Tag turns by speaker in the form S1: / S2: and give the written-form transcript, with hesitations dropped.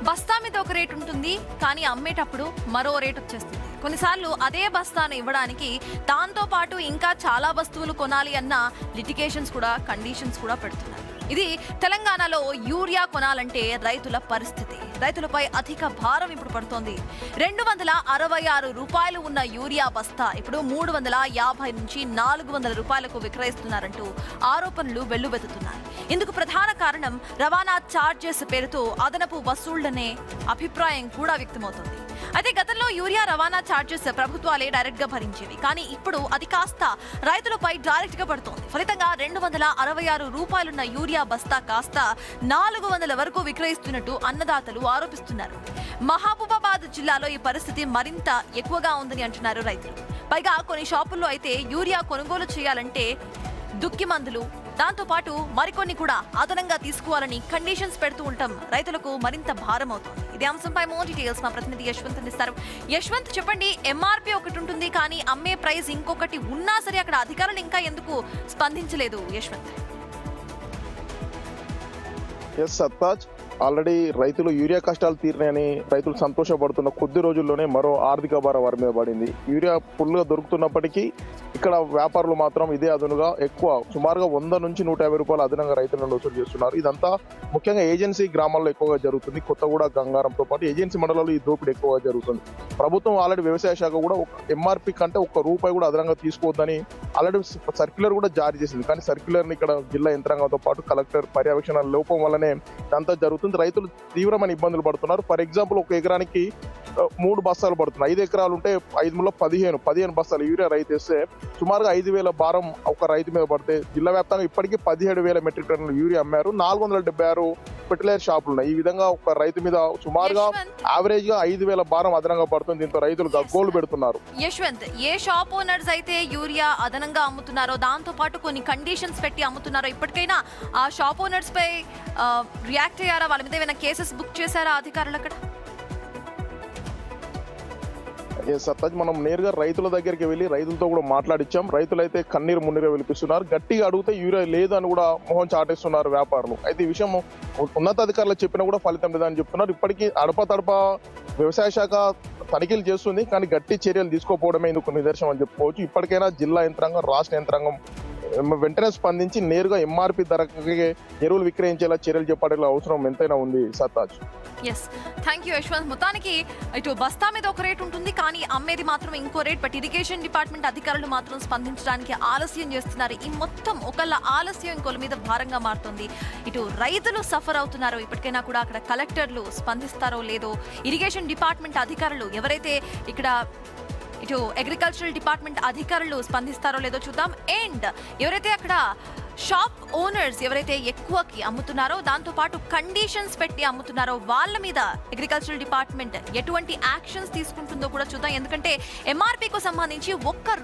S1: బస్తా మీద ఒక రేట్ ఉంటుంది, కానీ అమ్మేటప్పుడు మరో రేట్ వచ్చేస్తుంది. కొన్నిసార్లు అదే బస్తాను ఇవ్వడానికి దాంతో పాటు ఇంకా చాలా వస్తువులు కొనాలి అన్న లిటిగేషన్స్ కూడా, కండిషన్స్ కూడా పెడుతున్నారు. ఇది తెలంగాణలో యూరియా కొనాలంటే రైతుల పరిస్థితి. రైతులపై అధిక భారం ఇప్పుడు పడుతోంది. 266 రూపాయలు ఉన్న యూరియా బస్తా ఇప్పుడు 350 నుంచి 400 రూపాయలకు విక్రయిస్తున్నారంటూ ఆరోపణలు వెల్లువెత్తుతున్నాయి. ఇందుకు ప్రధాన కారణం రవాణా ఛార్జెస్ పేరుతో అదనపు వసూళ్లనే అభిప్రాయం కూడా వ్యక్తమవుతోంది. అయితే గతంలో యూరియా రవాణా ఛార్జెస్ ప్రభుత్వాలే డైరెక్ట్ గా భరించేవి, కానీ ఇప్పుడు అది కాస్త రైతులపై డైరెక్ట్ గా పడుతోంది. ఫలితంగా 266 రూపాయలున్న యూరియా బస్తా కాస్త 400 వరకు విక్రయిస్తున్నట్టు అన్నదాతలు ఆరోపిస్తున్నారు. మహబూబాబాద్ జిల్లాలో ఈ పరిస్థితి మరింత ఎక్కువగా ఉందని అంటున్నారు రైతులు. పైగా కొన్ని షాపుల్లో అయితే యూరియా కొనుగోలు చేయాలంటే దుక్కి మందులు, దాంతో పాటు మరికొన్ని కూడా అదనంగా తీసుకోవాలని కండిషన్స్ పెడుతూ ఉండటం రైతులకు మరింత భారం అవుతోంది. ఇదే అంశంపై మోర్ డీటెయిల్స్ మా ప్రతినిధి యశ్వంత్ అందిస్తారు. యశ్వంత్, చెప్పండి, ఎంఆర్పీ ఒకటి ఉంటుంది, కానీ అమ్మే ప్రైస్ ఇంకొకటి ఉన్నా సరే అక్కడ అధికారులు ఇంకా ఎందుకు స్పందించలేదు? యశ్వంత్.
S2: సత్తాజ్, ఆల్రెడీ రైతులు యూరియా కష్టాలు తీరినాయని రైతులు సంతోషపడుతున్న కొద్ది రోజుల్లోనే మరో ఆర్థిక భారం వారి మీద పడింది. యూరియా ఫుల్గా దొరుకుతున్నప్పటికీ ఇక్కడ వ్యాపారులు మాత్రం ఇదే అదనుగా ఎక్కువ సుమారుగా 100 నుంచి 150 రూపాయలు అదనంగా రైతుల నుండి వసూలు చేస్తున్నారు. ఇదంతా ముఖ్యంగా ఏజెన్సీ గ్రామాల్లో ఎక్కువగా జరుగుతుంది. కొత్తగూడ, గంగారంతో పాటు ఏజెన్సీ మండలాల్లో ఈ దోపిడీ ఎక్కువగా జరుగుతుంది. ప్రభుత్వం ఆల్రెడీ వ్యవసాయ శాఖ కూడా ఎంఆర్పీ కంటే ₹1 కూడా అదనంగా తీసుకోవద్దని ఆల్రెడీ సర్క్యులర్ కూడా జారీ చేసింది. కానీ సర్క్యులర్ని ఇక్కడ జిల్లా యంత్రాంగంతో పాటు కలెక్టర్ పర్యవేక్షణ లోపం వల్లనే ఇదంతా జరుగుతుంది. రైతులు తీవ్రమైన ఇబ్బందులు పడుతున్నారు. ఫర్ ఎగ్జాంపుల్, ఒక ఎకరానికి 3 బస్తాలు పడుతున్నాయి. 5 ఎకరాలు ఉంటే 5లో 15 బస్తాలు యూరియా రైతు వేస్తే సుమారుగా 5,000 భారం ఒక రైతు మీద పడితే జిల్లా వ్యాప్తంగా ఇప్పటికీ 17,000 మెట్రిక్ టన్నులు యూరియా అమ్మారు. 476 ఫెర్టిలైజర్ షాపులు ఉన్నాయి. ఈ విధంగా ఒక రైతు మీద సుమారుగా యావరేజ్ గా 5,000 భారం అదనంగా పడుతుంది. దీంతో రైతులు గగ్గోలు పెడుతున్నారు.
S1: యశ్వంత్, ఏ షాప్ ఓనర్స్ అయితే యూరియా అదనంగా అమ్ముతున్నారో, దాంతో పాటు కొన్ని కండిషన్స్ పెట్టి అమ్ముతున్నారో, ఇప్పటికైనా ఆ షాప్ ఓనర్స్ పై రియాక్ట్ అయ్యారా? వాళ్ళ మీద ఏమైనా కేసెస్ బుక్ చేశారా అధికారులు అక్కడ?
S2: సత్తాజ్, మనం నేరుగా రైతుల దగ్గరికి వెళ్ళి రైతులతో కూడా మాట్లాడించాం. రైతులైతే కన్నీరు మున్నీరు విలిపిస్తున్నారు. గట్టిగా అడిగితే యూరియా లేదు అని కూడా మొహం చాటేస్తున్నారు వ్యాపారులు. అయితే ఈ విషయం ఉన్నతాధికారులు చెప్పినా కూడా ఫలితం లేదని చెప్తున్నారు. ఇప్పటికీ అడపతడప వ్యవసాయ శాఖ తనిఖీలు చేస్తుంది, కానీ గట్టి చర్యలు తీసుకోకపోవడమే ఇందుకు నిదర్శనం అని చెప్పుకోవచ్చు. ఇప్పటికైనా జిల్లా యంత్రాంగం, రాష్ట్ర యంత్రాంగం వెంటనే స్పందించి నేరుగా ఎంఆర్పీ ధరకి ఎరువులు విక్రయించేలా చర్యలు చేపట్టే అవసరం ఎంతైనా ఉంది. సత్తాజ్.
S1: Thank you Yashwant. మొత్తానికి ఇటు బస్తా మీద ఒక రేట్ ఉంటుంది, కానీ అమ్మేది మాత్రం ఇంకో రేట్. బట్ ఇరిగేషన్ డిపార్ట్మెంట్ అధికారులు మాత్రం స్పందించడానికి ఆలస్యం చేస్తున్నారు. ఈ మొత్తం ఒకళ్ళ ఆలస్యం ఇంకోళ్ళ మీద భారంగా మారుతుంది. ఇటు రైతులు సఫర్ అవుతున్నారు. ఇప్పటికైనా కూడా అక్కడ కలెక్టర్లు స్పందిస్తారో లేదో, ఇరిగేషన్ డిపార్ట్మెంట్ అధికారులు ఎవరైతే ఇక్కడ ఇటు అగ్రికల్చరల్ డిపార్ట్మెంట్ అధికారులు స్పందిస్తారో లేదో చూద్దాం. అండ్ ఎవరైతే అక్కడ షాప్ ఓనర్స్ ఎవరైతే ఎక్కువకి అమ్ముతున్నారో, దాంతో పాటు కండిషన్స్ పెట్టి అమ్ముతున్నారో, వాళ్ళ మీద అగ్రికల్చరల్ డిపార్ట్మెంట్ ఎటువంటి యాక్షన్స్ తీసుకుంటుందో కూడా చూద్దాం. ఎందుకంటే ఎంఆర్పీకి సంబంధించి ఒక్క